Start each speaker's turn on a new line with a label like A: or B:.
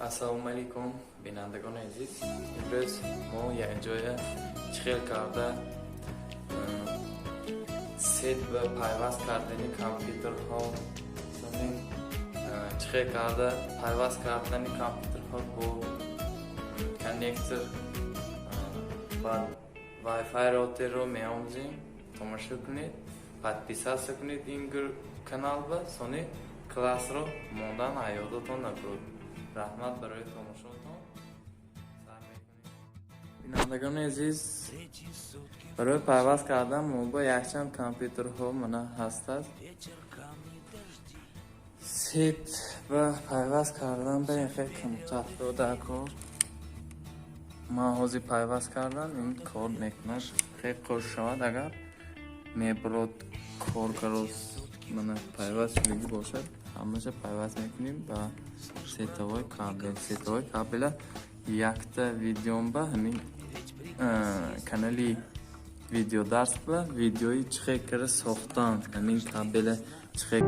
A: Assalomu alaykum بینندگان عزیز. امروز ما یک جای چخیل کرده سیت و پیوست کردنی کامپیوتر ها چخیل کرده پیوست کردنی کامپیوتر ها با کنکتر و وای فای راوتر رو می آموزیم. تماشا کنید، подписаться کنید این کانال و سونی کلاس رو موندن یادتون نکنید. رحمت برای تماشاتون. بینندگان عزیز، برای پیوست کردن با یکچند کامپیوترها من هست. سیت و پیوست کردن به این خیلی کمتر در کار محاضی پیوست کردن این کار میکنه خیلی خوش شود. اگر میبرد کارگروز من پیوست لگی باشد همشه پیوست میکنیم با سیتوای کابل یکتا ویدیوم با همین کانالی ویدیو درس با ویدیوی چخه کره ساختن همین کابل چخه